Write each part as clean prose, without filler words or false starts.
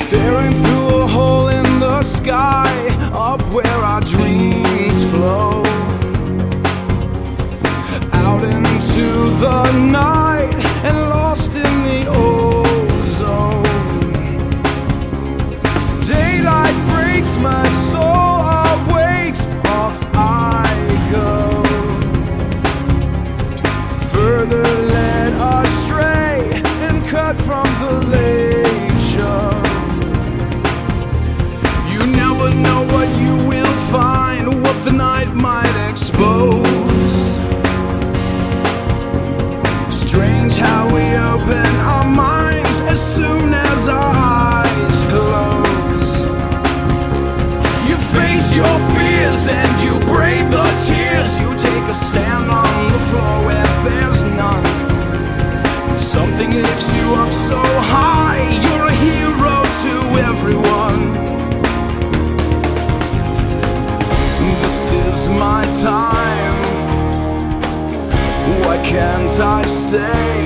staring through a hole in the sky, up where our dreams flow, out into the night and lost in the ozone. Daylight breaks my soul, awakes, off I go, further led astray and cut from the late show. You never know what you will find, what the night might expose. Strange how we open our minds as soon as our eyes close. You face your fears and you brave the tears. You take a stand on the floor where there's none. Something lifts you up so high, you're a hero to everyone. This is my time, why can't I stay?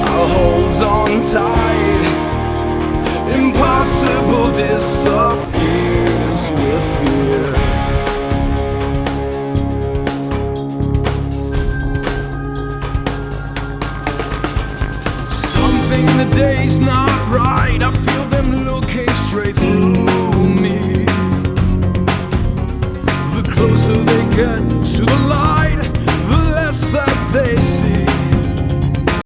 I'll hold on tight. Impossible disappears with fear. Something the day's not right, I feel them looking straight through me. The closer they get to the light,